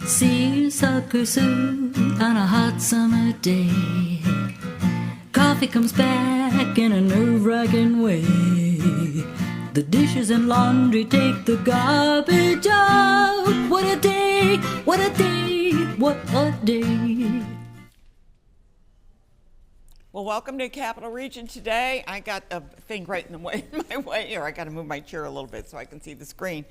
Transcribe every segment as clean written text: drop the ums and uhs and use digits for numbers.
Seersucker soup on a hot summer day. Coffee comes back in a nerve-wracking way. The dishes and laundry take the garbage out. What a day, what a day, what a day. Well, welcome to Capital Region today. I got a thing right in the way, my way here. I got to move my chair a little bit so I can see the screen.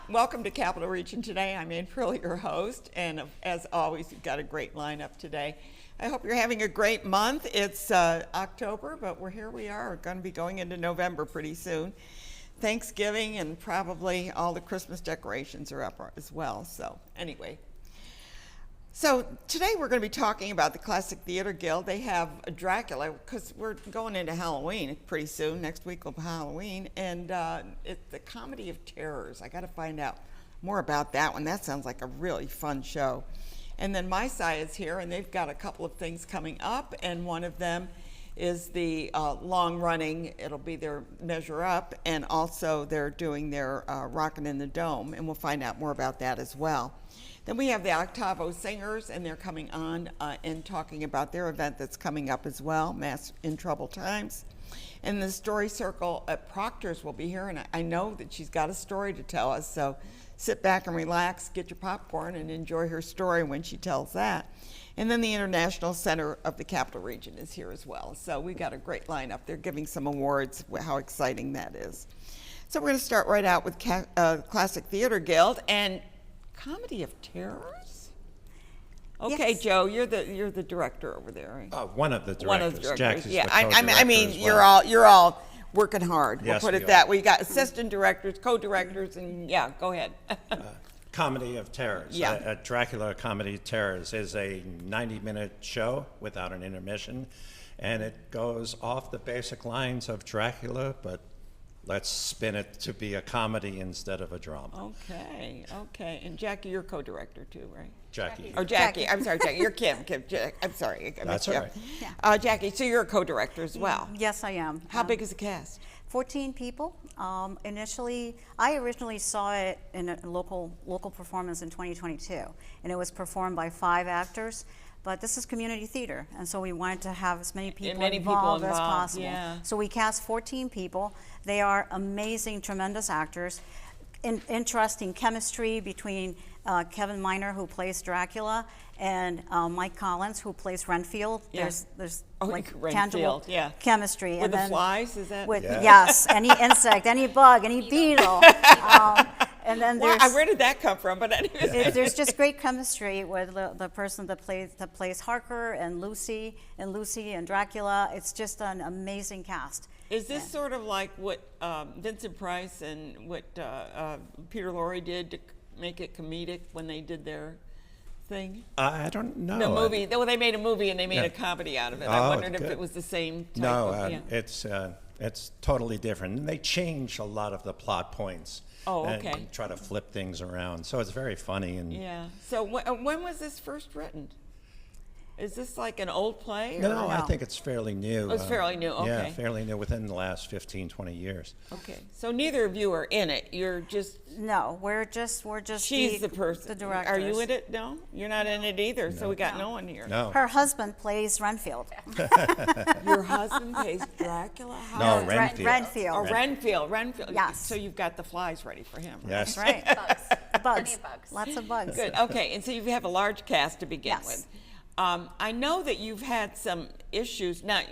Welcome to Capital Region today. I'm Ann Prilly, your host, and as always, you've got a great lineup today. I hope you're having a great month. It's October, but here we are. We're going to be going into November pretty soon. Thanksgiving and probably all the Christmas decorations are up as well. So anyway. So today we're going to be talking about the Classic Theater Guild. They have a Dracula, because we're going into Halloween pretty soon. Next week will be Halloween, and it's the Comedy of Terrors. I got to find out more about that one. That sounds like a really fun show. And then miSci is here, and they've got a couple of things coming up, and one of them is the long-running, it'll be their Measure Up, and also they're doing their Rockin' in the Dome, and we'll find out more about that as well. Then we have the Octavo Singers, and they're coming on and talking about their event that's coming up as well, Mass in Troubled Times. And the Story Circle at Proctors will be here, and I know that she's got a story to tell us, so sit back and relax, get your popcorn, and enjoy her story when she tells that. And then the International Center of the Capital Region is here as well. So we got a great lineup. They're giving some awards, how exciting that is. So we're going to start right out with Classic Theater Guild and Comedy of Terrors. Okay, yes. Joe, you're the director over there. Right? One of the directors. One of the directors. Jackie's yeah, the co-director I mean, as well. you're all working hard. Yes, we'll put we it that are. way. You got assistant directors, co-directors, and yeah, go ahead. Comedy of Terrors. Yeah. Dracula Comedy of Terrors is a 90-minute show without an intermission, and it goes off the basic lines of Dracula, but let's spin it to be a comedy instead of a drama. Okay. And Jackie, you're co-director too, right? Jackie. Oh, Jackie. I'm sorry, Jackie. You're Kim. I'm sorry. That's all right. Yeah. Jackie, so you're a co-director as well. Yes, I am. How big is the cast? 14 people. I originally saw it in a local performance in 2022, and it was performed by 5 actors. But this is community theater, and so we wanted to have as many people involved as possible. Yeah. So we cast 14 people. They are amazing, tremendous actors. Interesting chemistry between Kevin Miner, who plays Dracula, and Mike Collins, who plays Renfield. Yeah. There's like tangible chemistry. With the flies, is that? Yes, any insect, any bug, any beetle. And then where did that come from? But anyway. There's just great chemistry with the person that plays Harker and Lucy and Dracula. It's just an amazing cast. Is this sort of like what Vincent Price and what Peter Lorre did to make it comedic when they did their thing? I don't know. The movie. They made a movie and they made a comedy out of it. I wondered if it was the same type of... It's totally different. And they change a lot of the plot points. Oh, okay. And try to flip things around. So it's very funny. And yeah. So when was this first written? Is this like an old play? No, I think it's fairly new. Oh, it's fairly new, okay. Yeah, fairly new within the last 15, 20 years. Okay. So neither of you are in it. You're just... No, we're just She's the person. The directors. Are you in it? No? You're not in it either, No. so we got no one here. No. Her husband plays Renfield. Your husband plays Dracula? No, Renfield. Renfield. Oh, Renfield. Yes. So you've got the flies ready for him. Right? Yes. Right. Bugs. Bugs. Plenty of bugs. Lots of bugs. Good. Okay. And so you have a large cast to begin Yes. with. I know that you've had some issues, not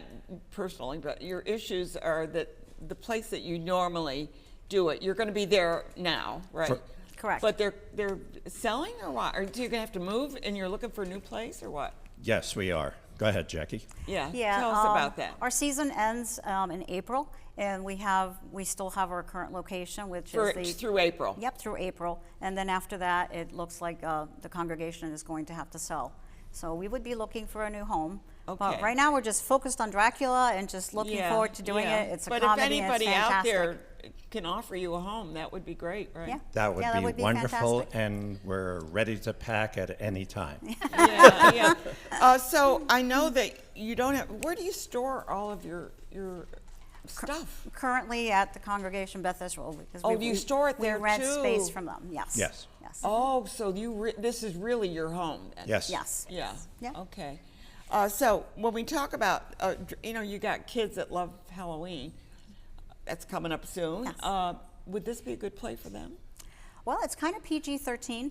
personally, but your issues are that the place that you normally do it, you're going to be there now, right? Correct. But they're selling or what? Or do you going to have to move and you're looking for a new place or what? Yes, we are. Go ahead, Jackie. Yeah. Tell us about that. Our season ends in April, and we still have our current location, which is through April. Yep, through April, and then after that, it looks like the congregation is going to have to sell. So we would be looking for a new home. Okay. But right now we're just focused on Dracula and just looking forward to doing it. It's a comedy. But if anybody and it's out fantastic. there can offer you a home, that would be great, right? Yeah. That would be wonderful, fantastic. and we're ready to pack at any time. Yeah. So I know that you don't have. Where do you store all of your stuff? Currently at the congregation Beth Israel. Because Oh, you store it there We rent too. space from them. Yes. Yes. Yes. Oh, so this is really your home then? Yes. Yes. Yeah. Yeah. Okay. So when we talk about, you got kids that love Halloween. That's coming up soon. Yes. Would this be a good play for them? Well, it's kind of PG-13.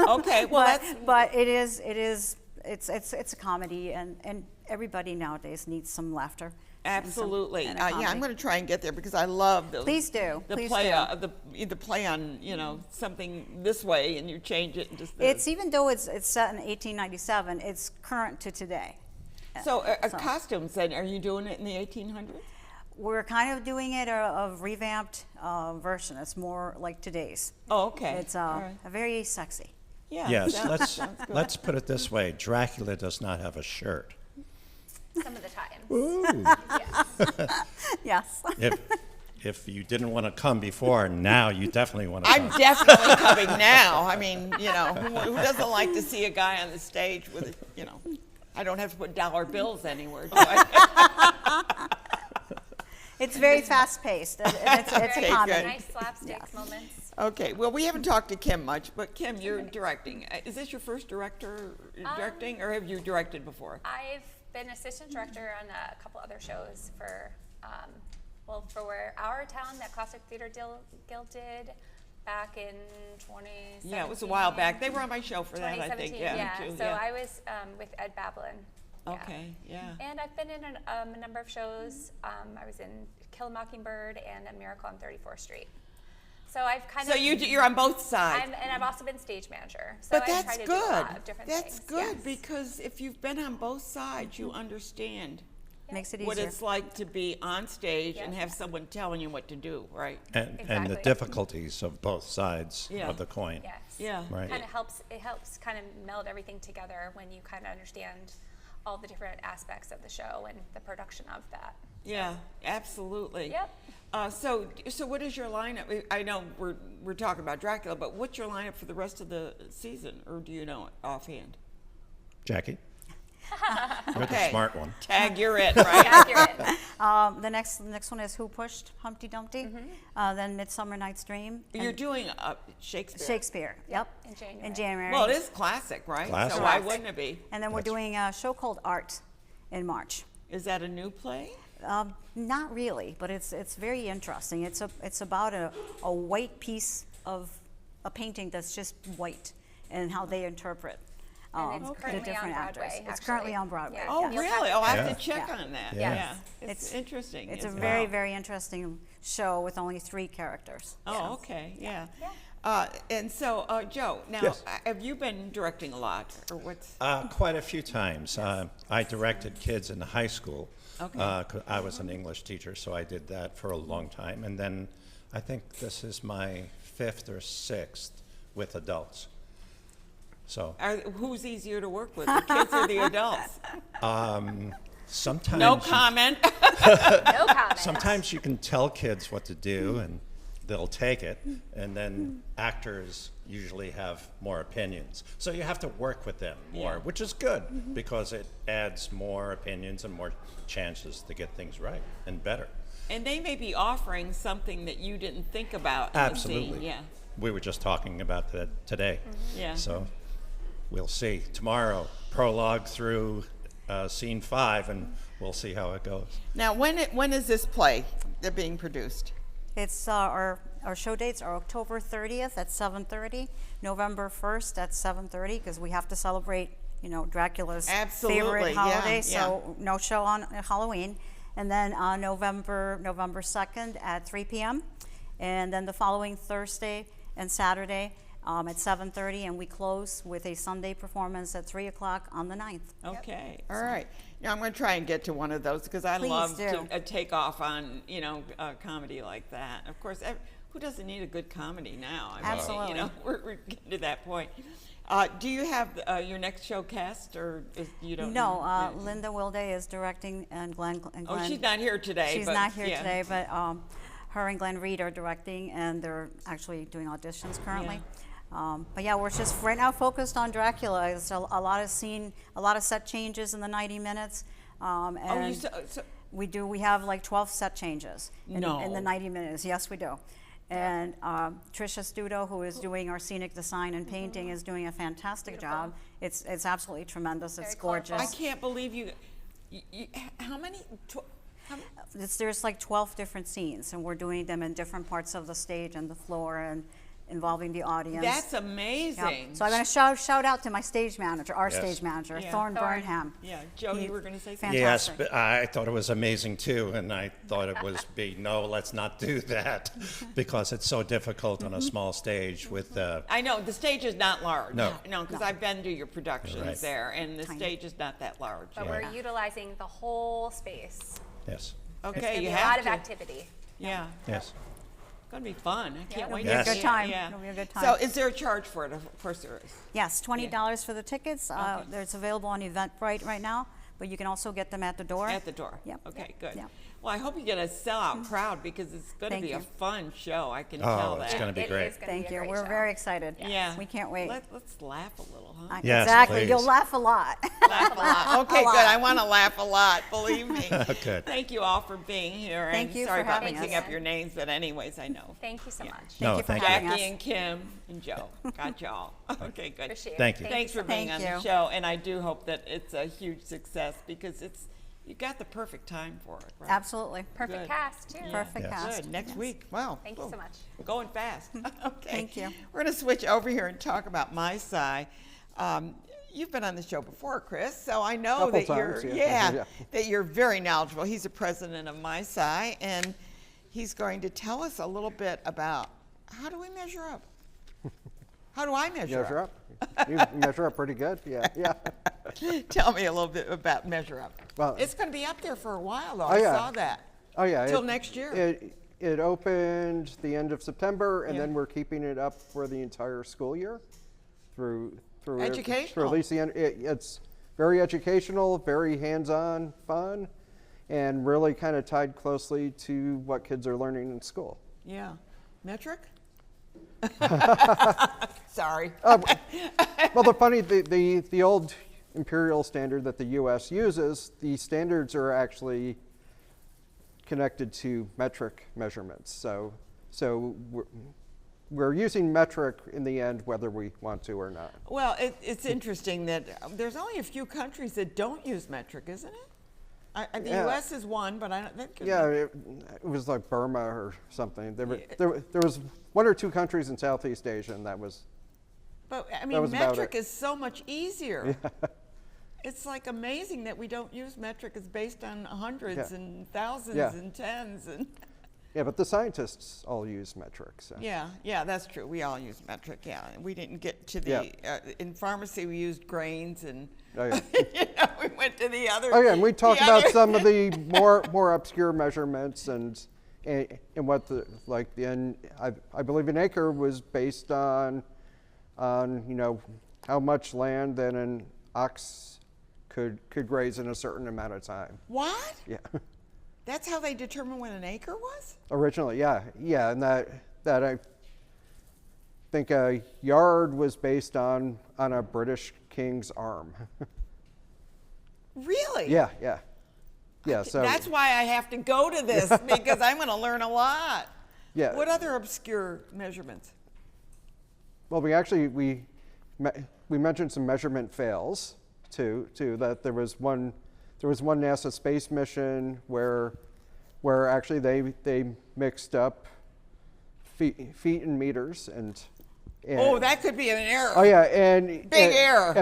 Okay. Well, but it's a comedy, and everybody nowadays needs some laughter. Absolutely. and a Yeah, comedy. I'm going to try and get there because I love those. Please do. The Please play, do. the play on something this way, and you change it into this. It's even though it's set in 1897, it's current to today. So, costumes. Then, are you doing it in the 1800s? We're kind of doing it a revamped version. It's more like today's. Oh, okay. It's All right. a very sexy. Yeah. Yes, sounds good. let's put it this way. Dracula does not have a shirt. Some of the times. Ooh. Yes. If you didn't want to come before, now you definitely want to I'm come. definitely coming now. I mean, who doesn't like to see a guy on the stage with, I don't have to put dollar bills anywhere, do I? It's very fast-paced. It's a Okay, comedy. good. Nice slapstick moments. Okay, well, we haven't talked to Kim much, but Kim, you're directing. Is this your first directing, or have you directed before? I've been assistant director on a couple other shows for Our Town that Classic Theater Guild did back in 2017. Yeah, it was a while back. They were on my show for that, I 2017, think. Yeah, too, So I was with Ed Bablin. Yeah. Okay, yeah. And I've been in a number of shows. I was in Kill a Mockingbird and A Miracle on 34th Street. So I've kind So of. you're on both sides. And I've also been stage manager. So But I that's try to good. do a lot of different That's things. good Yes. because if you've been on both sides, you understand Makes it what easier. it's like to be on stage and Yeah. have someone telling you what to do, right? And the Exactly. difficulties of both sides Yeah. of the coin. Yes. Yeah. Right. It helps kind of meld everything together when you kind of understand all the different aspects of the show and the production of that. Yeah, absolutely. Yep. So what is your lineup? I know we're talking about Dracula, but what's your lineup for the rest of the season, or do you know it offhand? Jackie? You're Okay. the smart one. Tag, you're it, right? Accurate. The next one is Who Pushed Humpty Dumpty. Then Midsummer Night's Dream. You're and doing Shakespeare. Shakespeare. Yep. In January. In January. Well, it is classic, right? Classic. So why Classic. wouldn't it be? And then we're doing a show called Art in March. Is that a new play? Not really, but it's very interesting. It's about a white piece of a painting that's just white, and how they interpret And it's the currently on different actors. Broadway, It's currently actually. on Broadway. Yeah. Oh, You'll really? have- Oh, I have Yeah. to check Yeah. on that. Yeah. Yeah. It's It's- interesting. It's a as very, well. very interesting show with only 3 characters. Oh, okay, yeah. Yeah. And so, Joe, now, Yes. have you been directing a lot, or what's? Quite a few times. I directed kids in high school. Okay. 'Cause I was an English teacher, so I did that for a long time. And then I think this is my 5th or 6th with adults. So Who's easier to work with, the kids or the adults? sometimes No comment. No comment. sometimes you can tell kids what to do and they'll take it, and then actors usually have more opinions. So you have to work with them more, Yeah. which is good because it adds more opinions and more chances to get things right and better. And they may be offering something that you didn't think about. in the scene. Absolutely. Yeah. We were just talking about that today. Yeah. So we'll see. Tomorrow, prologue through scene 5, and we'll see how it goes. Now, when is this play being produced? It's our show dates are October 30th at 7:30, November 1st at 7:30, because we have to celebrate, Dracula's Absolutely, favorite yeah, holiday. So no show on Halloween, and then November 2nd at 3 p.m., and then the following Thursday and Saturday at 7:30, and we close with a Sunday performance at 3 o'clock on the 9th. Okay, all right. Now, I'm going to try and get to one of those because I Please love do. to take off on, comedy like that. Of course, who doesn't need a good comedy now? I mean, Absolutely. we're getting to that point. Do you have Mm-hmm. your next show cast, or you don't? No, know? Linda Wilday is directing, and Glenn. Oh, she's not here today. She's but, not here yeah. today, but her and Glenn Reed are directing, and they're actually doing auditions currently. But yeah, we're just right now focused on Dracula. It's a lot of set changes in the 90 minutes, and so we have like 12 set changes in No. the 90 minutes. Yes, we do. And Tricia Studo, who is doing our scenic design and painting, is doing a fantastic job. It's absolutely tremendous. It's Very colorful. gorgeous. I can't believe you how many? There's like 12 different scenes, and we're doing them in different parts of the stage and the floor, and involving the audience. That's amazing. Yep. So I'm going to shout out to my stage manager, our Yes. stage manager, Yeah. Thorne Thorne. Burnham. Yeah, Joe, He- you were going to say something? Yes, Fantastic. but I thought it was amazing too, and I thought it was no, let's not do that, because it's so difficult on a small stage with, I know the stage is not large. No. No, because I've been to your productions Right. there, and the Tiny. stage is not that large. But we're utilizing the whole space. yes, There's Okay, going to you be a have lot of to. activity. Yeah, yes. it's going to be fun. I can't It'll wait be to a good see it. time. Yeah. It'll be a good time. So, is there a charge for it? Of course, there is. Yes, $20 for the tickets. It's available on Eventbrite right now, but you can also get them at the door. At the door. Yep. Okay, good. Yep. Well, I hope you get a sellout crowd because it's going to Thank be a you. fun show. I can Oh, tell it's that. gonna be It great. is gonna Thank be a you. great We're show. very excited. Yeah. We can't wait. Let's laugh a little, huh? Yes, Exactly. please. You'll laugh a lot. Laugh a lot. Okay, good. I want to laugh a lot. Believe me. Good. Thank you all for being here. Thank and you sorry for about having mixing us. up your names, but anyways, I know. Thank you so much. No, you for thank having you. Jackie us. and Kim and Joe. Got y'all. Okay, good. Appreciate it. Thank you. Thanks for being Thank on the you. show, and I do hope that it's a huge success because you got the perfect time for it, right? Absolutely. Perfect Good. cast, too. Perfect Yes. cast. Good. Next Yes. week. Wow. Thank you so much. Going fast. Okay. Thank you. We're going to switch over here and talk about miSci. You've been on the show before, Chris, so I know Couple that times, you're yeah. that you're very knowledgeable. He's the president of miSci, and he's going to tell us a little bit about how do we measure up. How do I measure Measure up. You measure up pretty good. Yeah, yeah. Tell me a little bit about measure up. Well- It's going to be up there for a while, though. Oh, I yeah. saw that. Oh yeah. Till next year. It opened the end of September, and Yeah. then we're keeping it up for the entire school year, through through Educational. at least the end. It's very educational, very hands-on, fun, and really kind of tied closely to what kids are learning in school. Yeah. Metric? Sorry. Well, the old imperial standard that the U.S. uses, the standards are actually connected to metric measurements. So we're using metric in the end, whether we want to or not. Well, it's interesting that there's only a few countries that don't use metric, isn't it? The Yeah. U.S. is one, but I don't think. Yeah, it was like Burma or something. There was one or two countries in Southeast Asia, and that was. But I That mean, was about metric it. is so much easier. It's like amazing that we don't use metric. It's based on hundreds Yeah. and thousands Yeah. and tens and. Yeah, but the scientists all use metric. So. Yeah, that's true. We all use metric. Yeah, we didn't get to the Yeah. in pharmacy. We used grains and. Oh, yeah. We went to the other. Oh yeah, and we talked the about other- some of the more obscure measurements and what I believe an acre was based on how much land that an ox could graze in a certain amount of time. What? Yeah. That's how they determined what an acre was? Originally, yeah, and that I think a yard was based on a British king's arm. Really? Yeah. So That's why I have to go to this because I'm going to learn a lot. Yeah. What other obscure measurements? well, we mentioned some measurement fails too. That there was one NASA space mission where actually they mixed up feet and meters and Oh, that could be an error. oh yeah and Big error.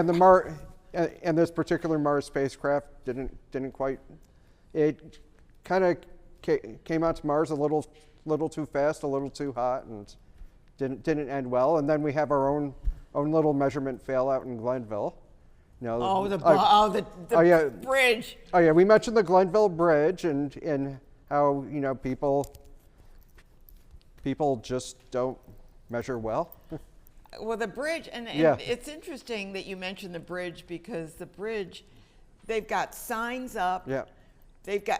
And this particular Mars spacecraft didn't quite. It kind of came out to Mars a little too fast, a little too hot, and didn't end well. And then we have our own little measurement fail out in Glenville. The oh, yeah. bridge. Oh yeah, we mentioned the Glenville Bridge and how people just don't measure well. Well, the bridge, and Yeah. it's interesting that you mentioned the bridge because the bridge, they've got signs up. Yeah.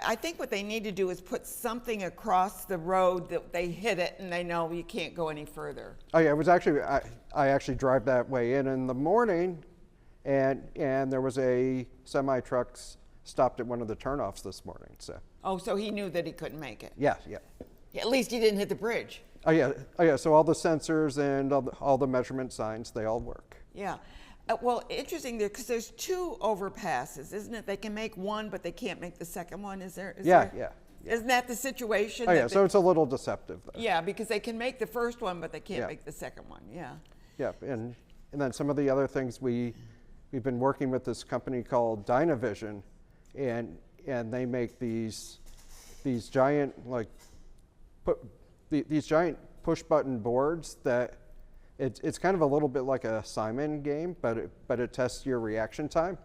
I think what they need to do is put something across the road that they hit it and they know you can't go any further. Oh yeah, it was actually I actually drive that way in the morning, and there was a semi truck stopped at one of the turnoffs this morning. So Oh, so he knew that he couldn't make it. yeah. At least he didn't hit the bridge. Oh yeah. So all the sensors and all the measurement signs, they all work. Yeah. Well, interesting there, because there's 2 overpasses, isn't it? They can make one, but they can't make the second one. Is there? Yeah. Isn't that the situation? Oh yeah. that So it's a little deceptive though. yeah, because they can make the first one, but they can't make the second one. Yeah. Yeah. And then some of the other things we've been working with this company called Dynavision, and they make these giant these giant push button boards that it's kind of a little bit like a Simon game, but it tests your reaction time.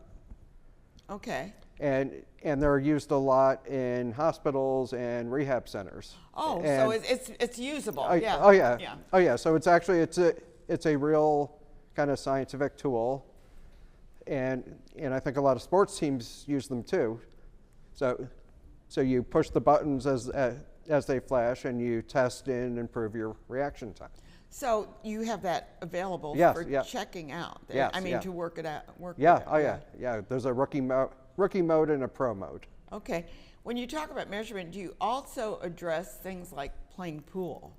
Okay. And they're used a lot in hospitals and rehab centers. Oh, and so it's usable. Yeah. Oh yeah. Yeah. Oh yeah. So it's actually it's a real kind of scientific tool, and I think a lot of sports teams use them too. So you push the buttons as they flash, and you test and improve your reaction time. So you have that available Yes, for yeah. checking out. Yes, I mean, yeah. to work it out. Yeah. it out. Oh yeah. There's a rookie mode and a pro mode. Okay. When you talk about measurement, do you also address things like playing pool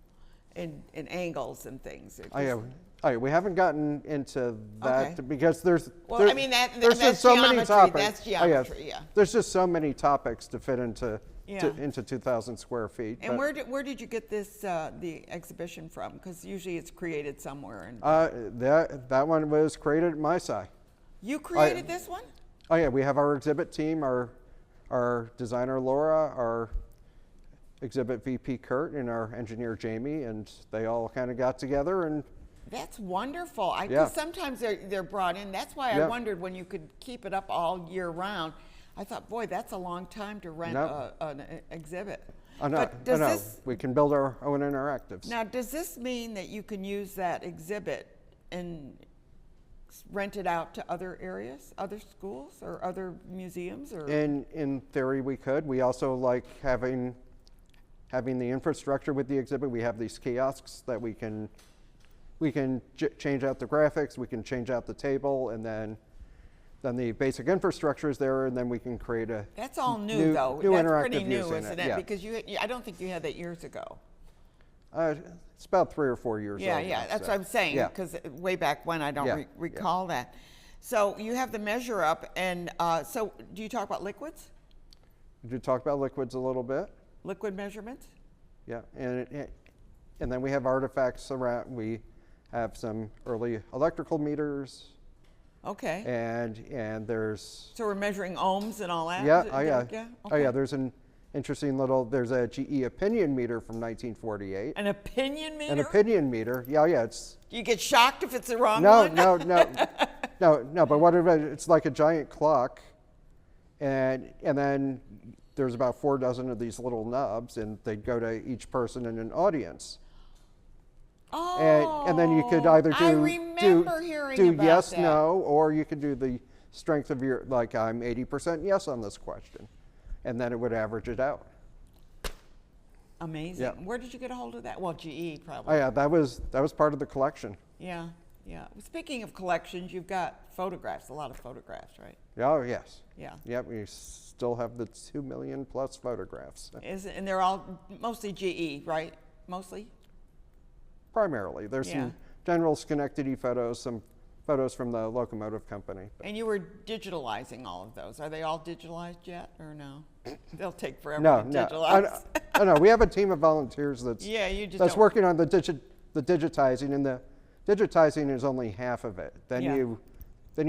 and angles and things? Oh yeah. We haven't gotten into that Okay. because there's Well, I mean, there's that's just so many geometry. topics. That's geometry, yeah. There's just so many topics to fit into Yeah. into 2,000 square feet. And but, where did you get this the exhibition from? Because usually it's created somewhere. And that one was created at miSci. you created this one? Oh yeah, we have our exhibit team, our designer Laura, our exhibit VP Kurt, and our engineer Jamie, and they all kind of got together and. That's wonderful. Yeah. Because sometimes they're brought in. That's why I Yeah. wondered when you could keep it up all year round. I thought, boy, that's a long time to rent No. an exhibit. Oh no, But does no, this we can build our own interactives. now does this mean that you can use that exhibit and rent it out to other areas, other schools, or other museums, or? In theory, we could. We also like having the infrastructure with the exhibit. We have these kiosks that we can change out the graphics, we can change out the table, and then the basic infrastructure is there, and then we can create a That's all new, though. new That's interactive pretty new, using isn't it? Yeah. Because I don't think you had that years ago. It's about 3 or 4 years Yeah, old. yeah, now, that's so, what I'm saying, yeah. because way back when, I don't Yeah, recall that. So you have the measure up, and so do you talk about liquids? Did you talk about liquids a little bit? Liquid measurements? Yeah, and then we have artifacts around. We have some early electrical meters, Okay. and there's So we're measuring ohms and all that? yeah, Is it- oh yeah, oh yeah. Okay. There's an interesting there's a GE opinion meter from 1948. An opinion meter? An opinion meter, yeah, it's Do you get shocked if it's the wrong no, one? no. But what about it's like a giant clock, and then there's about 4 dozen of these little knobs, and they go to each person in an audience. Oh, And then you could either I remember hearing about yes, that. no, or you could do the strength of your, like I'm 80% yes on this question, and then it would average it out. Amazing. Yeah. Where did you get a hold of that? Well, GE Oh probably. yeah, that was part of the collection. Yeah, yeah. Speaking of collections, you've got photographs, a lot of photographs, right? Oh yes. Yeah. Yep, we still have the 2 million plus photographs. And they're all mostly GE, right? Mostly? Primarily, there's Yeah. some general Schenectady photos, some photos from the locomotive company. And you were digitalizing all of those. Are they all digitalized yet, or no? They'll take forever No, to no. digitalize. I know. We have a team of volunteers that's Yeah, you just that's don't- working on the digitizing, and the digitizing is only half of it. Then Yeah. you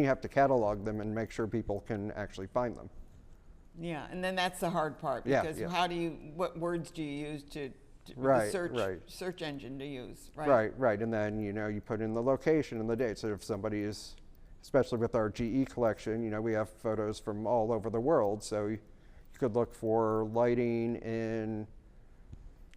have to catalog them and make sure people can actually find them. Yeah, and then that's the hard part, Yeah, because yeah. what words do you use to Right, the right. search engine to use, right? Right. And then you put in the location and the date. So if somebody is, especially with our GE collection, we have photos from all over the world. So you could look for lighting in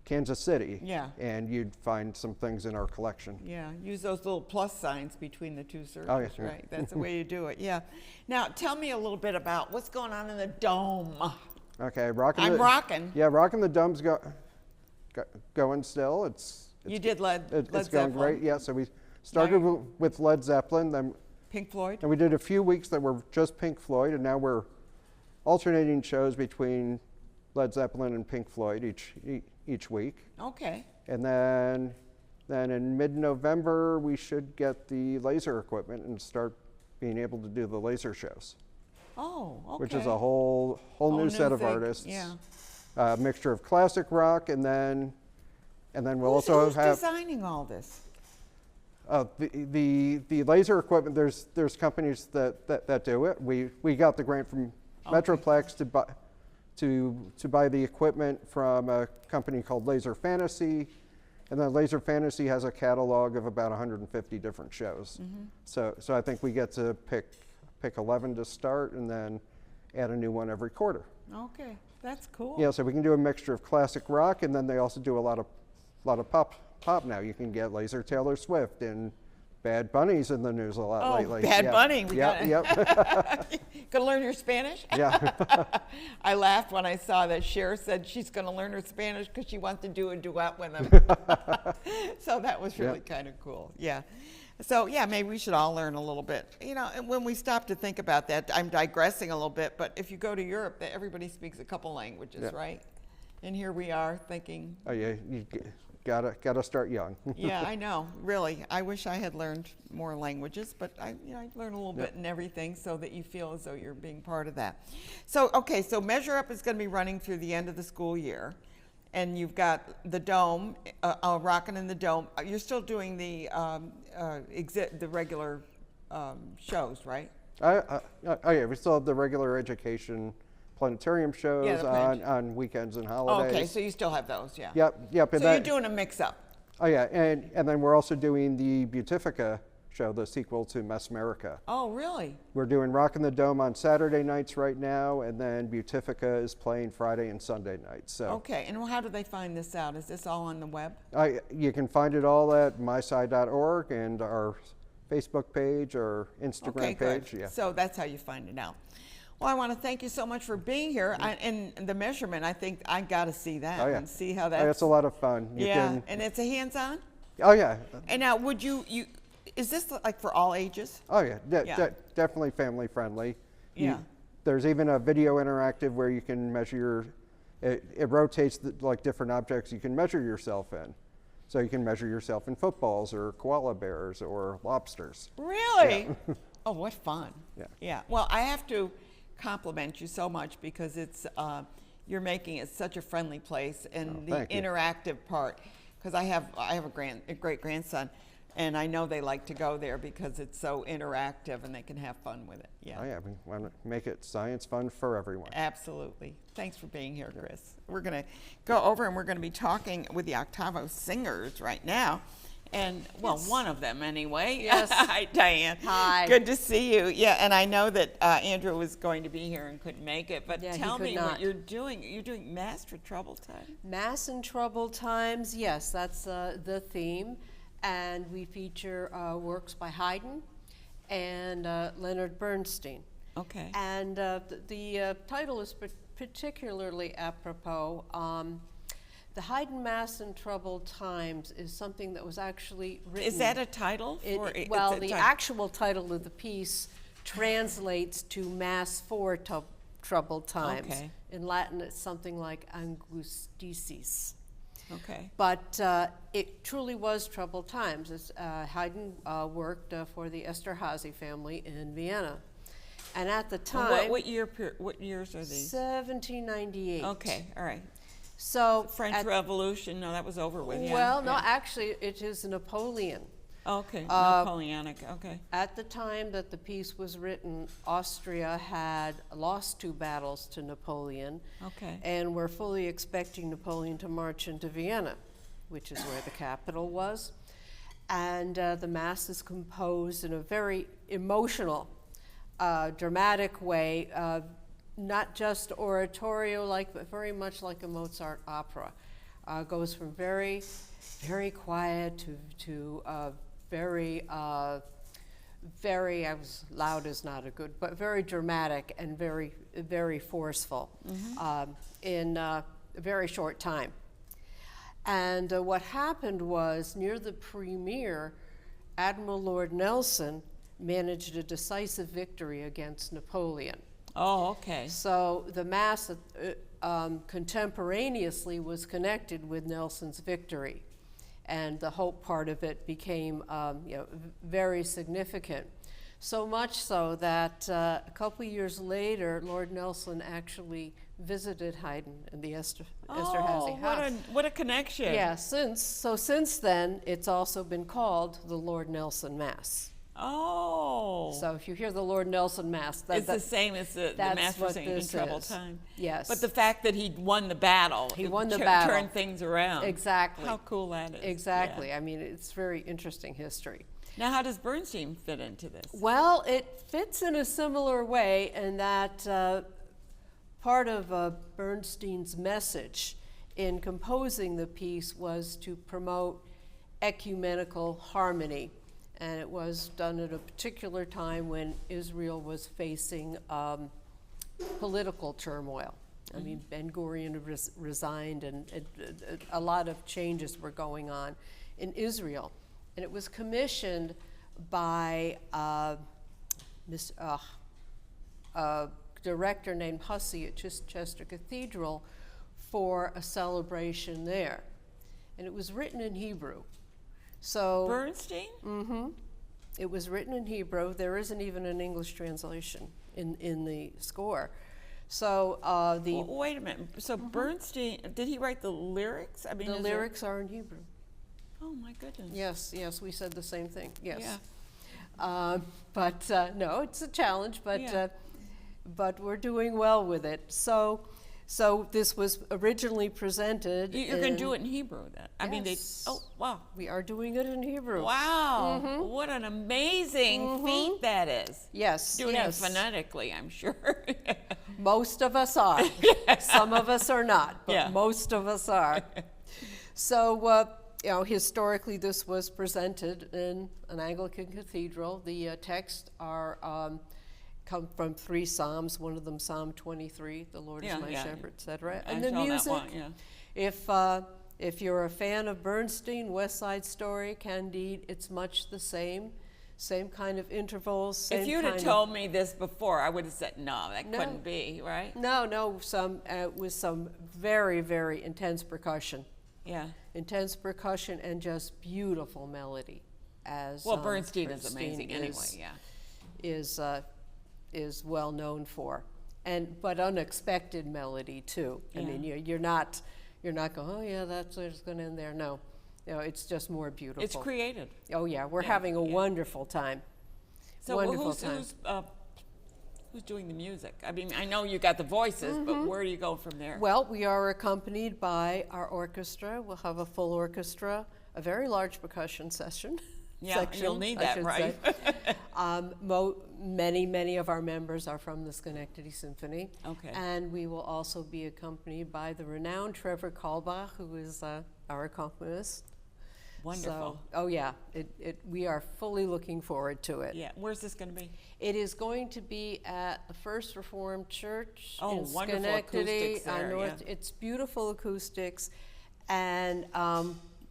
Kansas City. Yeah. And you'd find some things in our collection. Yeah, use those little plus signs between the two searches, Oh, yeah. right? That's the way you do it, yeah. Now, tell me a little bit about what's going on in the dome. Okay, rocking. I'm rocking. Yeah, rocking the dome's going still. You did Led It's going Zeppelin. great. Yeah, so we started with Led Zeppelin, then Pink Floyd? and we did a few weeks that were just Pink Floyd, and now we're alternating shows between Led Zeppelin and Pink Floyd each week. Okay. And then in mid-November, we should get the laser equipment and start being able to do the laser shows. Oh, okay. Which is a whole new set of thing. artists. Yeah. A mixture of classic rock, and then we'll Who's designing all this? the laser equipment. There's companies that do it. We got the grant from Metroplex to buy the equipment from a company called Laser Fantasy, and then Laser Fantasy has a catalog of about 150 different shows. So I think we get to pick 11 to start, and then add a new one every quarter. Okay, that's cool. Yeah, so we can do a mixture of classic rock, and then they also do a lot of pop now. You can get Laser Taylor Swift, and Bad Bunny's in the news a lot lately. Bad Bunny. Yep. Gonna learn your Spanish? Yeah. I laughed when I saw that Cher said she's gonna learn her Spanish because she wants to do a duet with him. So that was really kind of cool. Yeah. So yeah, maybe we should all learn a little bit. You know, and when we stop to think about that, I'm digressing a little bit, but if you go to Europe, everybody speaks a couple languages, right? And here we are thinking. Oh yeah, you gotta start young. Yeah, I know. Really, I wish I had learned more languages, but I learn a little bit in everything, so that you feel as though you're being part of that. So okay, so Measure Up is going to be running through the end of the school year, and you've got the Dome, Rockin' in the Dome. You're still doing the regular shows, right? Oh yeah, we still have the regular education planetarium shows on weekends and holidays. Okay, so you still have those, yeah. Yep. And so you're doing a mix-up. Oh yeah, and then we're also doing the Beautifica show, the sequel to Mesmerica. Oh, really? We're doing Rockin' the Dome on Saturday nights right now, and then Beautifica is playing Friday and Sunday nights. So okay, and how do they find this out? Is this all on the web? You can find it all at miSci.org and our Facebook page or Instagram page. Good. Yeah. So that's how you find it out. Well, I want to thank you so much for being here. And the measurement, I think I got to see that and see how that's. It's a lot of fun. And it's a hands-on? Oh, yeah. And now, is this like for all ages? Oh, yeah. Definitely family friendly. Yeah. There's even a video interactive where you can measure it rotates like different objects you can measure yourself in. So you can measure yourself in footballs or koala bears or lobsters. Really? Yeah. Oh, what fun. Yeah. Well, I have to compliment you so much because it's you're making it such a friendly place, and the interactive part, because I have a great grandson, and I know they like to go there because it's so interactive and they can have fun with it. Yeah. Oh yeah, we want to make it science fun for everyone. Absolutely. Thanks for being here, Chris. We're going to go over and we're going to be talking with the Octavo Singers right now. And, well, one of them anyway. Yes. Hi, Diane. Hi. Good to see you. Yeah, and I know that Andrew was going to be here and couldn't make it, but tell me what you're doing. You're doing Mass for Troubled Times? Mass in Troubled Times, yes, that's the theme. And we feature works by Haydn and Leonard Bernstein. Okay. And the title is particularly apropos. The Haydn Mass in Troubled Times is something that was actually written. Is that a title? The actual title of the piece translates to Mass for Troubled Times. Okay. In Latin, it's something like Angusticis. Okay. But it truly was troubled times. Haydn worked for the Esterhazy family in Vienna. And at the time... What years are these? 1798. Okay, all right. So French Revolution, no, that was over with. Yeah. Well, no, actually, it is Napoleon. Okay, Napoleonic, okay. At the time that the piece was written, Austria had lost 2 battles to Napoleon. Okay. And were fully expecting Napoleon to march into Vienna, which is where the capital was. And the Mass is composed in a very emotional, dramatic way, not just oratorio-like, but very much like a Mozart opera. Goes from very, very quiet to very, loud is not a good, but very dramatic and very, very forceful in a very short time. And what happened was, near the premiere, Admiral Lord Nelson managed a decisive victory against Napoleon. Oh, okay. So the Mass contemporaneously was connected with Nelson's victory. And the hope part of it became very significant. So much so that a couple years later, Lord Nelson actually visited Haydn in the Esterhazy house. What a connection. Yeah, since then, it's also been called the Lord Nelson Mass. Oh. So if you hear the Lord Nelson Mass, it's the same as the Mass for Singing in Troubled Time. Yes. But the fact that he won the battle, he won the battle, turned things around. Exactly. How cool that is. Exactly. Yeah. I mean, it's very interesting history. Now, how does Bernstein fit into this? Well, it fits in a similar way in that part of Bernstein's message in composing the piece was to promote ecumenical harmony. And it was done at a particular time when Israel was facing political turmoil. I mean, Ben-Gurion resigned, and a lot of changes were going on in Israel. And it was commissioned by a director named Hussey at Chester Cathedral for a celebration there. And it was written in Hebrew. So Bernstein? Mm-hmm. It was written in Hebrew. There isn't even an English translation in the score. So well, wait a minute. So Bernstein, did he write the lyrics? I mean, the lyrics are in Hebrew. Oh my goodness. Yes, we said the same thing. Yes. Yeah. But no, it's a challenge. But Yeah. But we're doing well with it. So this was originally presented. You're going to do it in Hebrew then? I mean, oh, wow. We are doing it in Hebrew. Wow. What an amazing feat that is. Yes. Doing it phonetically, I'm sure. Most of us are. Some of us are not, but most of us are. So, historically, this was presented in an Anglican cathedral. The texts come from 3 Psalms, one of them Psalm 23, the Lord is my shepherd, etc. And the music, if you're a fan of Bernstein, West Side Story, Candide, it's much the same kind of intervals. Same if you'd have told me this before, I would have said, no, that couldn't be, right? No, with some very, very intense percussion. Yeah. Intense percussion and just beautiful melody. Bernstein is amazing anyway, is well known for, but unexpected melody too. I mean, you're not going, oh yeah, that's what's going to end there. No, it's just more beautiful. It's creative. Oh yeah, we're having a wonderful time. So who's doing the music? I mean, I know you got the voices, but where do you go from there? Well, we are accompanied by our orchestra. We'll have a full orchestra, a very large percussion section. Yeah, you'll need that, right? Many of our members are from the Schenectady Symphony. Okay. And we will also be accompanied by the renowned Trevor Kalbach, who is our accompanist. Wonderful. So, we are fully looking forward to it. Yeah. Where's this going to be? It is going to be at the First Reformed Church in wonderful Schenectady. acoustics there, It's beautiful acoustics, and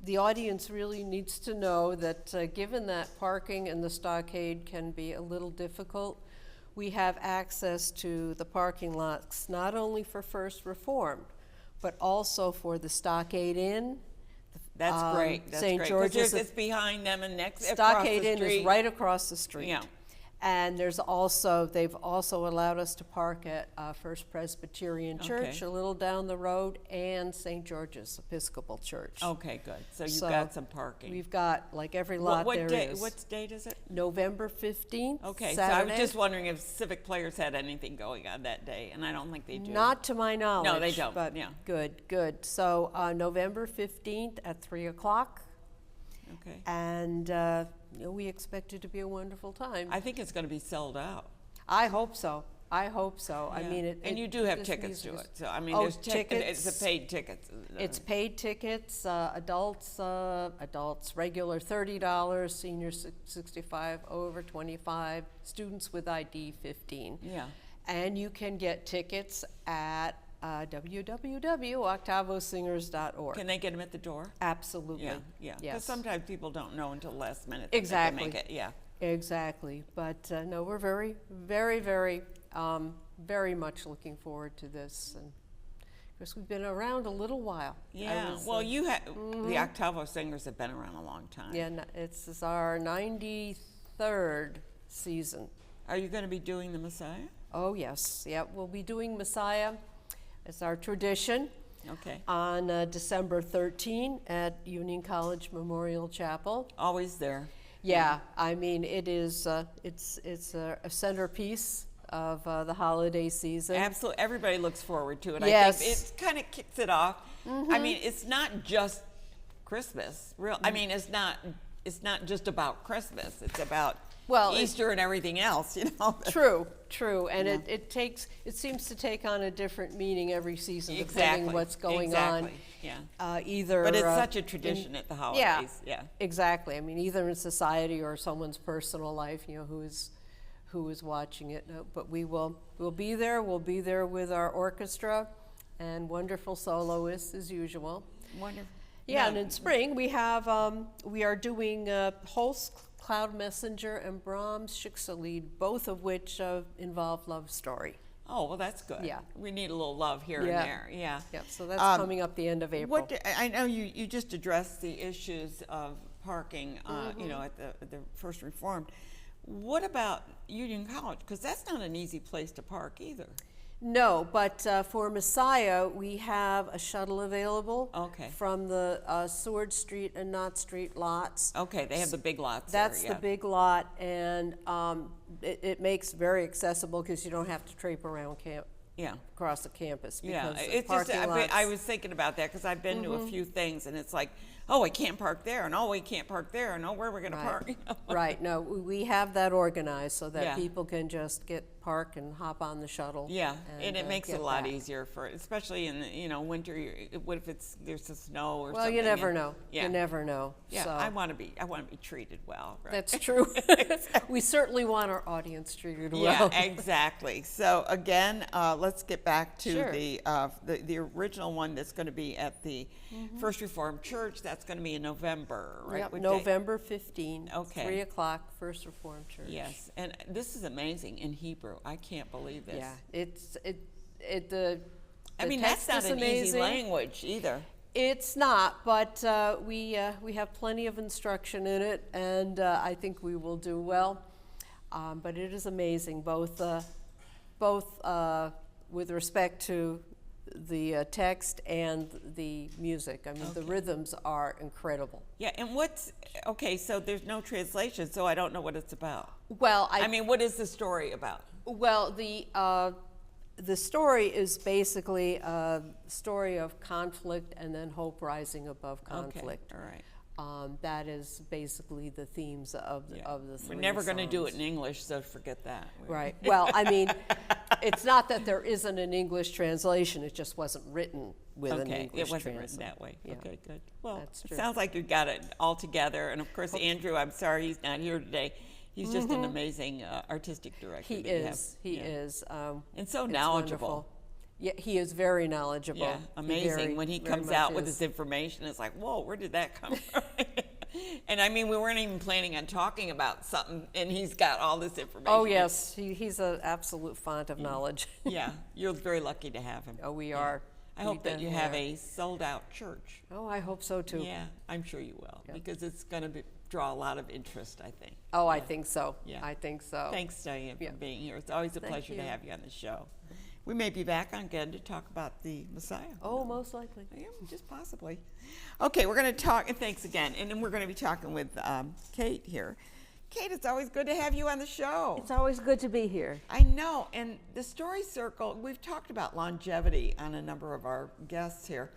the audience really needs to know that given that parking in the stockade can be a little difficult, we have access to the parking lots not only for First Reformed, but also for the Stockade Inn. That's great. That's St. great. George's. It's behind them and next Stockade across the Inn street. is right across the street. Yeah. And they've also allowed us to park at First Presbyterian Church a little down the road and St. George's Episcopal Church. Okay, good. So you've got some parking. We've got like every lot there is. What date is it? November 15th. Okay, Saturday. so I was just wondering if Civic Players had anything going on that day, and I don't think they do. Not to my knowledge. No, they don't. But good. So November 15th at 3 o'clock. Okay. And we expect it to be a wonderful time. I think it's going to be sold out. I hope so. I Yeah. mean, and you do have this tickets to music it. So I mean, is- there's tickets. It's a paid ticket. It's paid tickets. Adults, regular $30. Seniors 65, over 25. Students with ID 15. Yeah. And you can get tickets at www.octavosingers.org. Can they get them at the door? Absolutely. Yeah. Because Yes. sometimes people don't know until last minute. that Exactly. They can make it. Yeah. Exactly. But no, we're very, very, very, very much looking forward to this. And because we've been around a little while. Yeah. Well, you had the Octavo Singers have been around a long time. Yeah, it's our 93rd season. Are you going to be doing the miSci? Oh, yes. Yeah, we'll be doing miSci. It's our tradition. Okay. On December 13 at Union College Memorial Chapel. Always there. Yeah, I mean, it is, it's a centerpiece of the holiday season. Absolutely. Everybody looks forward to it. Yes. I think it kind of kicks it off. I mean, it's not just Christmas. I mean, it's not just about Christmas. It's about Easter and everything else, you know. True, and it seems to take on a different meaning every season, depending what's going on. Yeah. Either, but it's such a tradition at the holidays. Yeah. Exactly. I mean, either in society or someone's personal life, you know, who is watching it. No, but we'll be there. We'll be there with our orchestra and wonderful soloists as usual. Wonderful. Yeah, and in spring we are doing Holst, Cloud Messenger, and Brahms' Schicksalslied, both of which involve love story. Oh, well, that's good. Yeah. We need a little love here and there. Yeah. Yeah, so that's coming up the end of April. I know you just addressed the issues of parking, you know, at the First Reformed. What about Union College? Because that's not an easy place to park either. No, but for miSci, we have a shuttle available from the Seward Street and Knott Street lots. Okay, they have the big lots That's there, the big lot, and it makes very accessible because you don't have to trape around across the campus. Yeah, Because it's just, lots, I was thinking about that because I've been to a few things, and it's like, oh, we can't park there, and oh, we can't park there, and oh, where are we going to park? Right, no, we have that organized so that people can just park and hop on the shuttle. Yeah, and it makes it a lot back. easier for, especially in the, you know, winter. What if there's a snow or something? Well, you never know. Yeah. You never know. Yeah, so. I want to be treated well. Right? That's true. We certainly want our audience treated well. Yeah, exactly. So again, let's get back to the original one that's going to be at the First Reformed Church. That's going to be in November, right? Yep, November 15, Okay. 3 o'clock, First Reformed Church. Yes, and this is amazing in Hebrew. I can't believe this. Yeah, the I mean, text that's not is an amazing. easy language either. It's not, but we have plenty of instruction in it, and I think we will do well. But it is amazing, both with respect to the text and the music. I mean, the rhythms are incredible. Yeah, and so there's no translation, so I don't know what it's about. Well, I mean, what is the story about? Well, the story is basically a story of conflict and then hope rising above conflict. Okay, all right. That is basically the themes of the three We're never going to do it songs. in English, so forget that. Right. Well, I mean, it's not that there isn't an English translation. It just wasn't written with an English it wasn't translation. written that way. Yeah. Okay, good. Well, That's it true. sounds like you've got it all together. And of course, Andrew, I'm sorry he's not here today. He's just an amazing artistic director. He is. He is. And so it's knowledgeable. wonderful. Yeah, he is very knowledgeable. Yeah, amazing. When he very comes much out with is. this information, it's like, whoa, where did that come from? And I mean, we weren't even planning on talking about something, and he's got all this information. Oh, yes. He's an absolute font of knowledge. Yeah, you're very lucky to have him. Oh, we are. I hope that you have a sold-out church. Oh, I hope so, too. Yeah, I'm sure you will, because it's going to draw a lot of interest, I think. Oh, I think so. Yeah. I think so. Thanks, Diane, Yeah. for being here. It's always a Thank pleasure to you. have you on the show. We may be back on again to talk about the miSci. Oh, most likely. Yeah, just possibly. Okay, we're going to talk, and thanks again. And then we're going to be talking with Kate here. Kate, it's always good to have you on the show. It's always good to be here. I know, and the Story Circle, we've talked about longevity on a number of our guests here.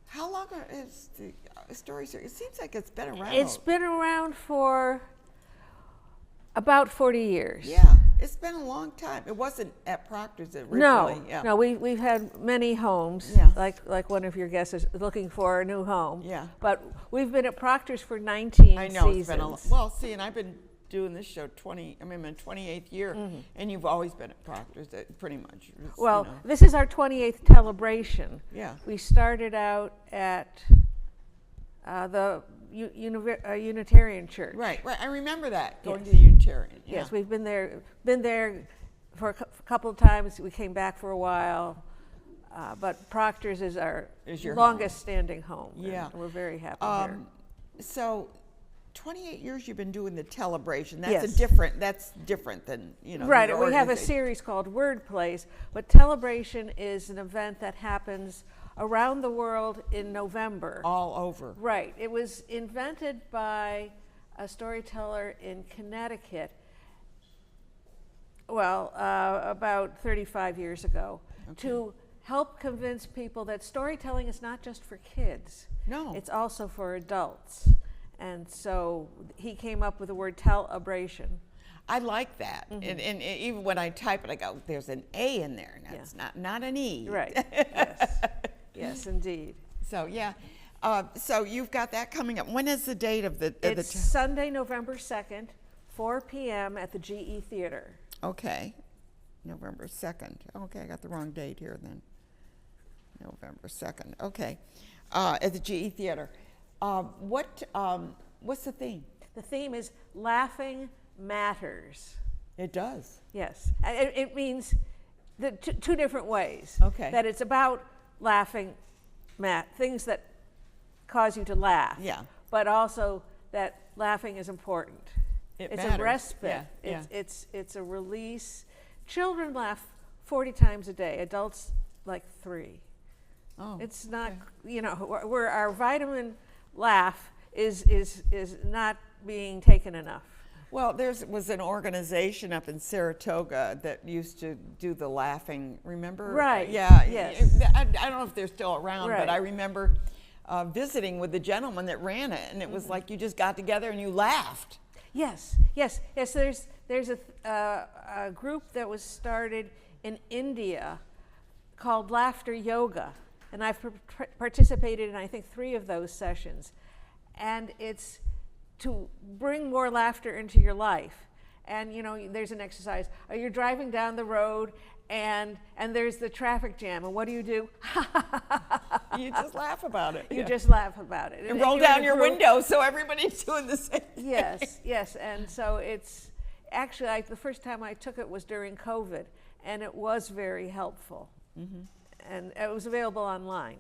How long is the Story Circle? It seems like it's been around. It's been around for about 40 years. Yeah, it's been a long time. It wasn't at Proctors originally. No, we've had many homes, Yeah. like one of your guests is looking for a new home. Yeah. But we've been at Proctors for 19 I know, seasons. it's been a well, see, and I've been doing this show I'm in my 28th year, and you've always been at Proctors, pretty much. It's, Well, you know. this is our 28th Tellabration. Yeah. We started out at the Unitarian Church. Right. I remember that, going to the Unitarian. Yeah. Yes, we've been there for a couple of times. We came back for a while. But Proctors is our Is your longest standing home. and Yeah. we're very happy here. So 28 years you've been doing the Tellabration. Yes. That's different than, Right, the and we have a organization. series called Word Plays, but Tellabration is an event that happens around the world in November. All over. Right, it was invented by a storyteller in Connecticut, well, about 35 years ago, to help convince people that storytelling is not just for kids. No. It's also for adults. And so he came up with the word Tellabration. I like that. And even when I type it, I go, there's an A in there. That's not an E. Right, yes, yes, indeed. So, yeah. So you've got that coming up. When is the date of the It's Sunday, November 2nd, 4 p.m. at the GE Theater. Okay. November 2nd. Okay, I got the wrong date here then. November 2nd. Okay. At the GE Theater. What's the theme? The theme is Laughing Matters. It does. Yes, it means two different ways. Okay. That it's about laughing, things that cause you to laugh. Yeah. But also that laughing is important. It It's matters. a respite. Yeah, It's a release. Children laugh 40 times a day. Adults like 3. Oh. It's not, where our vitamin laugh is not being taken enough. Well, was an organization up in Saratoga that used to do the laughing, remember? Right, Yeah. yes. I don't know if they're still around, Right. but I remember visiting with the gentleman that ran it, and it was like you just got together and you laughed. Yes. There's a group that was started in India called Laughter Yoga, and I've participated in, I think, 3 of those sessions. And it's to bring more laughter into your life. And there's an exercise. You're driving down the road, and there's the traffic jam, and what do? You just laugh about it. You just laugh about it. And roll you're in down a your group. window so everybody's doing the same thing. Yes, and so it's actually, the first time I took it was during COVID, and it was very helpful. And it was available online.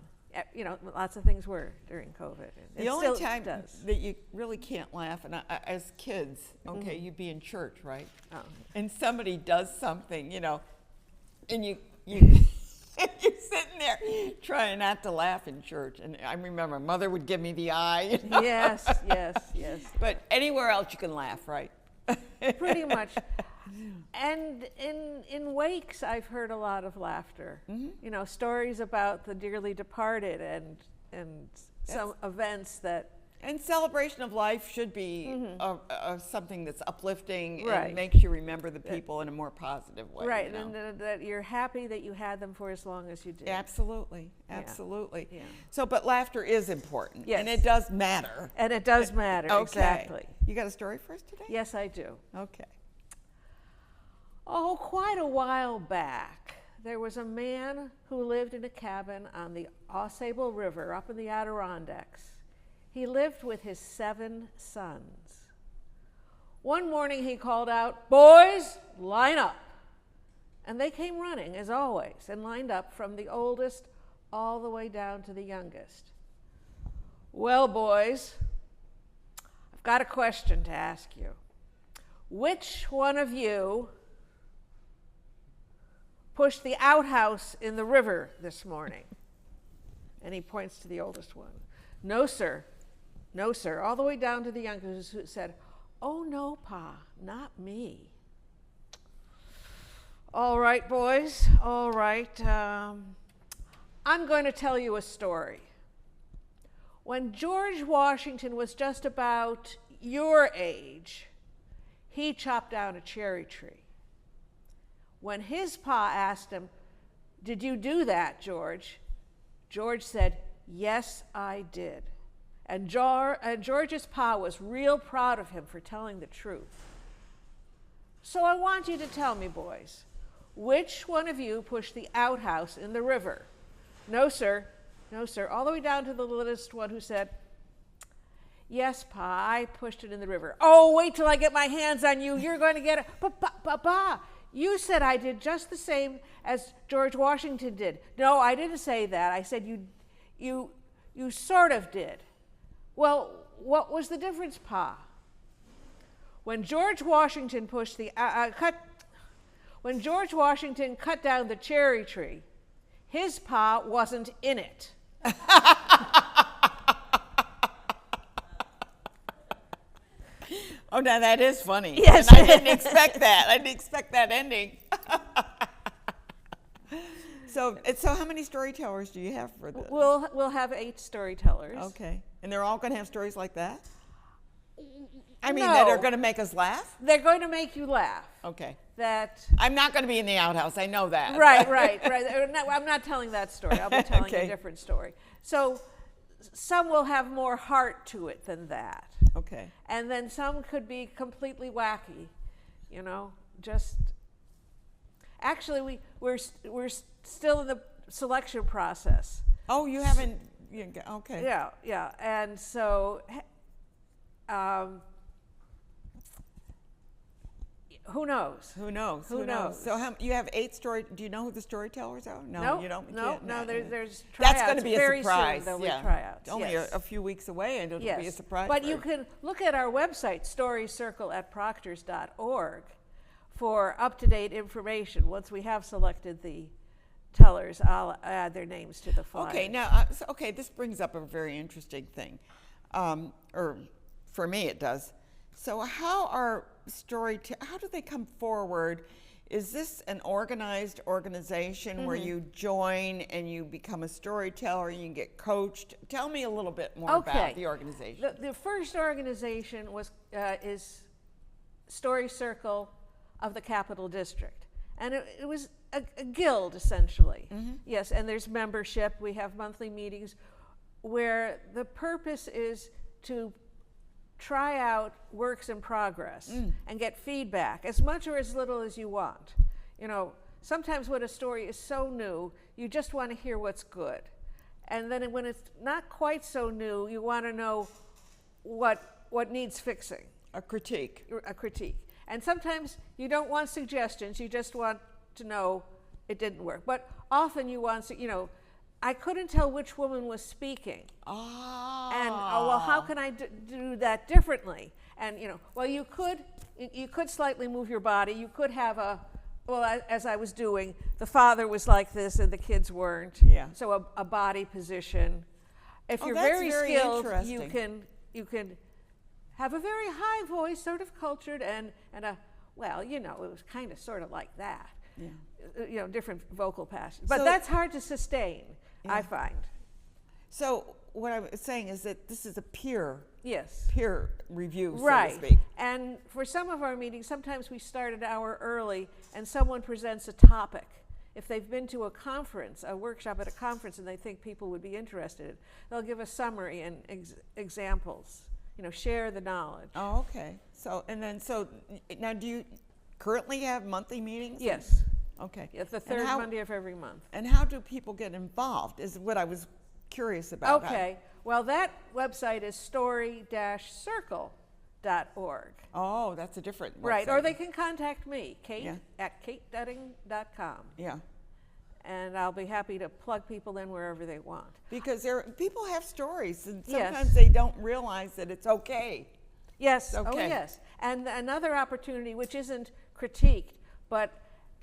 Lots of things were during COVID. The only time that you really can't laugh, and as kids, okay, you'd be in church, right? Oh. And somebody does something, and you're sitting there trying not to laugh in church. And I remember Mother would give me the eye. Yes. But anywhere else you can laugh, right? Pretty much. And in wakes, I've heard a lot of laughter. Stories about the dearly departed and some events that. And celebration of life should be something that's uplifting Right. and makes you remember the people in a more positive way. Right, and that you're happy that you had them for as long as you did. Absolutely. Yeah. So, but laughter is important. Yes. And it does matter. And it does matter, Okay. exactly. You got a story for us today? Yes, I do. Okay. Oh, quite a while back, there was a man who lived in a cabin on the Ausable River up in the Adirondacks. He lived with his 7 sons. One morning he called out, "Boys, line up." And they came running, as always, and lined up from the oldest all the way down to the youngest. "Well, boys, I've got a question to ask you. Which one of you pushed the outhouse in the river this morning?" And he points to the oldest one. "No, sir. No, sir." All the way down to the youngest, who said, "Oh, no, Pa, not me." "All right, boys, all right. I'm going to tell you a story. When George Washington was just about your age, he chopped down a cherry tree. When his pa asked him, 'Did you do that, George?' George said, 'Yes, I did.' And George's pa was real proud of him for telling the truth. So I want you to tell me, boys, which one of you pushed the outhouse in the river?" "No, sir. No, sir." All the way down to the littlest one, who said, "Yes, Pa, I pushed it in the river." "Oh, wait till I get my hands on you. You're going to get it." "Pa, you said I did just the same as George Washington did. No, I didn't say that. I said you sort of did. Well, what was the difference, Pa? When George Washington when George Washington cut down the cherry tree, his pa wasn't in it. Oh, now that is funny. Yes. And I didn't expect that. I didn't expect that ending. So how many storytellers do you have for this? We'll have 8 storytellers. Okay. And they're all going to have stories like that? I mean, that are going to make us laugh? They're going to make you laugh. Okay. That. I'm not going to be in the outhouse. I know that. Right. No, I'm not telling that story. I'll be telling Okay. a different story. So some will have more heart to it than that. Okay. And then some could be completely wacky, just. Actually, we're still in the selection process. Oh, you haven't. Okay. Yeah. And so. Who knows? Who knows? So you have 8 story. Do you know who the storytellers are? No, you don't. No. There's tryouts. That's going to be a very surprise. Soon, there'll be tryouts. Only yes. a few weeks away, and it'll be a surprise. But you can look at our website, storycircle@proctors.org, for up-to-date information. Once we have selected the tellers, I'll add their names to the flyer. Okay. Now, this brings up a very interesting thing, or for me it does. So how do they come forward? Is this an organized organization where you join and you become a storyteller, you can get coached? Tell me a little bit more about the organization. The first organization is Story Circle of the Capital District. And it was a guild, essentially. Yes, and there's membership. We have monthly meetings where the purpose is to try out works in progress and get feedback, as much or as little as you want. Sometimes when a story is so new, you just want to hear what's good. And then when it's not quite so new, you want to know what needs fixing. A critique. And sometimes you don't want suggestions, you just want to know it didn't work. But often you want to, I couldn't tell which woman was speaking. And how can I do that differently? And you could slightly move your body. You could have as I was doing, the father was like this and the kids weren't. Yeah. So a body position. If you're that's very skilled, you interesting. can have a very high voice, sort of cultured, and it was kind of sort of like that. Yeah. Different vocal passions. But that's hard to sustain. I find. So what I was saying is that this is a peer review, so right. to speak. And for some of our meetings, sometimes we start an hour early and someone presents a topic. If they've been to a conference, a workshop at a conference, and they think people would be interested, they'll give a summary and examples, share the knowledge. Oh, okay. So now do you currently have monthly meetings? Yes. Okay. It's the third Monday of every month. And how do people get involved is what I was curious about. Okay. Well, that website is story-circle.org. Oh, that's a different website. Right. Or they can contact me, Kate, at katedudding.com. Yeah. And I'll be happy to plug people in wherever they want. Because people have stories, and Yes. sometimes they don't realize that it's okay. Yes. Okay. Oh, yes. And another opportunity, which isn't critiqued, but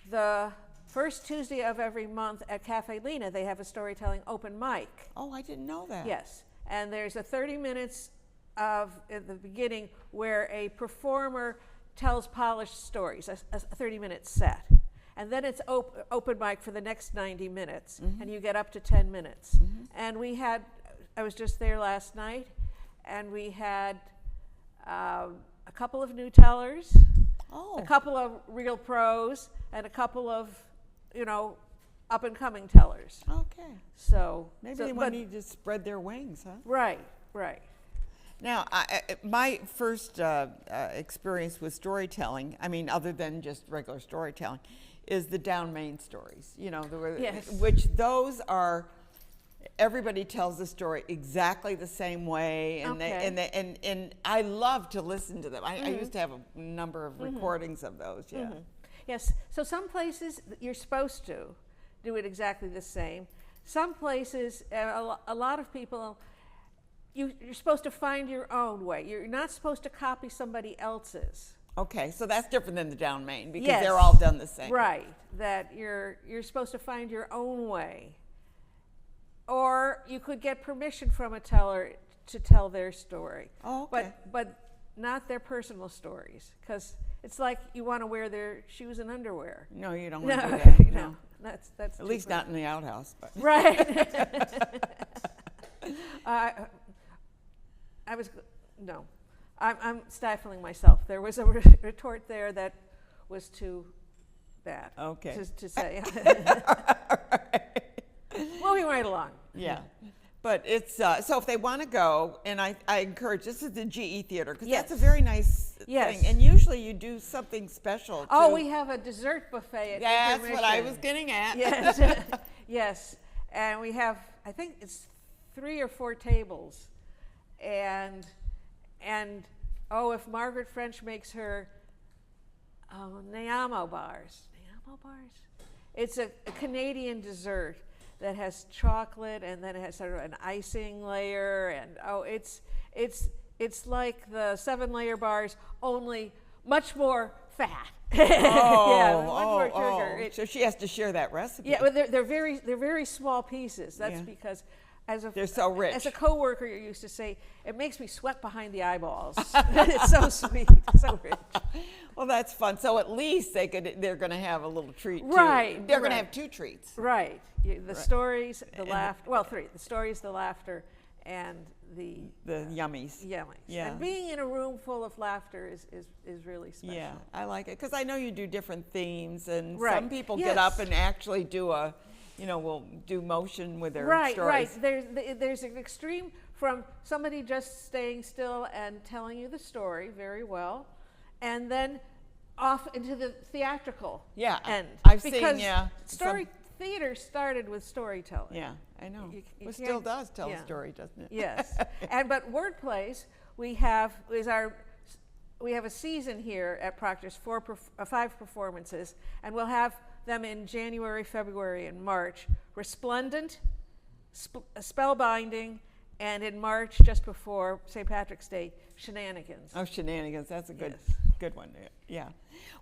the first Tuesday of every month at Cafe Lena, they have a storytelling open mic. Oh, I didn't know that. Yes. And there's a 30 minutes at the beginning where a performer tells polished stories, a 30-minute set. And then it's open mic for the next 90 minutes, and you get up to 10 minutes. And I was just there last night, and we had a couple of new tellers, a couple of real pros, and a couple of, up-and-coming tellers. Okay. So Maybe they need to spread their wings, huh? Right. Now, my first experience with storytelling, other than just regular storytelling, is the Down Main stories. Yes. Which those are, everybody tells the story exactly the same way, and and I love to listen to them. I used to have a number of recordings of those. Yeah. Yes. So some places you're supposed to do it exactly the same. Some places, a lot of people, you're supposed to find your own way. You're not supposed to copy somebody else's. Okay, so that's different than the down main because Yes. they're all done the same. Right. That you're supposed to find your own way. Or you could get permission from a teller to tell their story. Oh, okay. But not their personal stories, because it's like you want to wear their shoes and underwear. No, you don't want to No, do that. no, that's At too least not in personal. the outhouse. But. Right. I'm stifling myself. There was a retort there that was too bad. Okay. To say. Moving right along. Yeah. But it's, so if they want to go, and I encourage, this is the GE Theater, because that's a Yes. very nice Yes. thing. And usually you do something special. Oh, too. we have a dessert buffet at That's what I intermission. was getting at. Yes, yes, and we have, I think it's 3 or 4 tables, and oh, if Margaret French makes her Nayamo bars, it's a Canadian dessert that has chocolate, and then it has sort of an icing layer, and it's like the 7-layer bars, only much more fat. Yeah, much more sugar. So she has to share that recipe. Yeah, but they're very small pieces. That's Yeah. because They're so rich. As a coworker, you used to say, it makes me sweat behind the eyeballs. It's so sweet, so rich. Well, that's fun. So at least they're going to have a little treat too. Right, They're going to right. have 2 treats. Right. The stories, the laughter. Well, 3. The stories, the laughter, and the yummies. yummies. Yeah. And being in a room full of laughter is really special. Yeah, I like it because I know you do different themes, and Right. some people Yes. get up and actually do will do motion with their Right, stories. right. There's an extreme from somebody just staying still and telling you the story very well, and then off into the theatrical Yeah, end. I've seen, because yeah, story theater started with storytelling. Yeah, I know. You It still can't- does tell yeah. a story, doesn't it? Yes, but word plays we have a season here at Proctors, 5 performances, and we'll have them in January, February, and March. Resplendent, Spellbinding, and in March, just before St. Patrick's Day, Shenanigans. Oh, Shenanigans. That's a good Yes. good one. Yeah.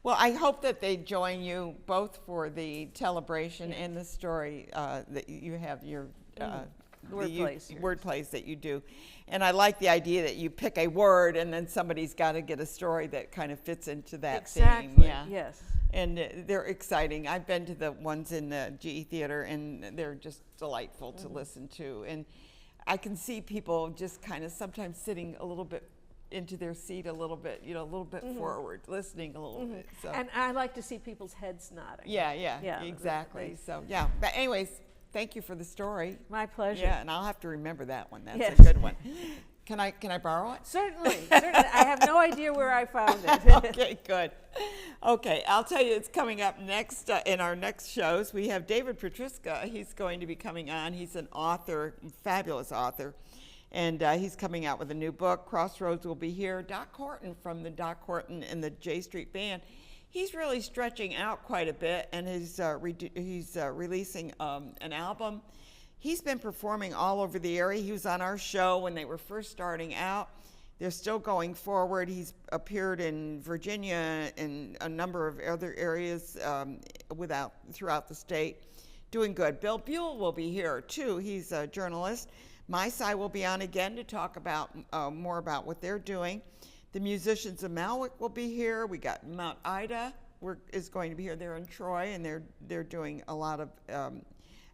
Well, I hope that they join you both for the Tellabration and the story that you have your Word plays. word plays that you do. And I like the idea that you pick a word and then somebody's got to get a story that kind of fits into that Exactly. theme. Yeah. Yes. And they're exciting. I've been to the ones in the GE Theater, and they're just delightful to listen to. And I can see people just kind of sometimes sitting a little bit into their seat a little bit, a little bit forward, listening a little bit. So. And I like to see people's heads nodding. Yeah, exactly. So, yeah. But anyways, thank you for the story. My pleasure. Yeah, and I'll have to remember that one. That's Yes. a good one. Can I borrow it? Certainly. I have no idea where I found it. Okay, good. Okay, I'll tell you, it's coming up next in our next shows. We have David Petriska. He's going to be coming on. He's an author, fabulous author, and he's coming out with a new book. Crossroads will be here. Doc Horton from the Doc Horton and the J Street Band. He's really stretching out quite a bit, and he's releasing an album. He's been performing all over the area. He was on our show when they were first starting out. They're still going forward. He's appeared in Virginia and a number of other areas throughout the state. Doing good. Bill Buell will be here, too. He's a journalist. miSci will be on again to talk about more about what they're doing. The musicians of Malwick will be here. We got Mount Ida is going to be here. They're in Troy, and they're doing a lot of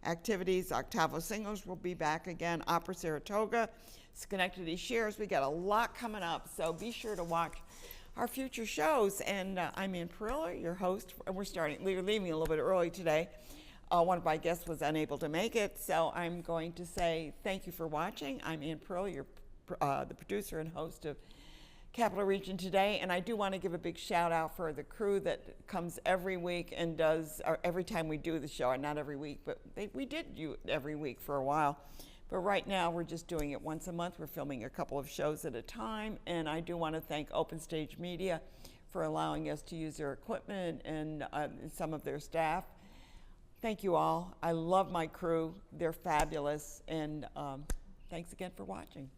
activities. Octavo Singers will be back again. Opera Saratoga, Schenectady Shares. We got a lot coming up, so be sure to watch our future shows. And I'm Ann Perilla, your host. We're leaving a little bit early today. One of my guests was unable to make it, so I'm going to say thank you for watching. I'm Ann Perilla, the producer and host of Capital Region Today, and I do want to give a big shout out for the crew that comes every week and does, or every time we do the show, not every week, but we did do it every week for a while. But right now we're just doing it once a month. We're filming a couple of shows at a time, and I do want to thank Open Stage Media for allowing us to use their equipment and some of their staff. Thank you all. I love my crew. They're fabulous. And thanks again for watching.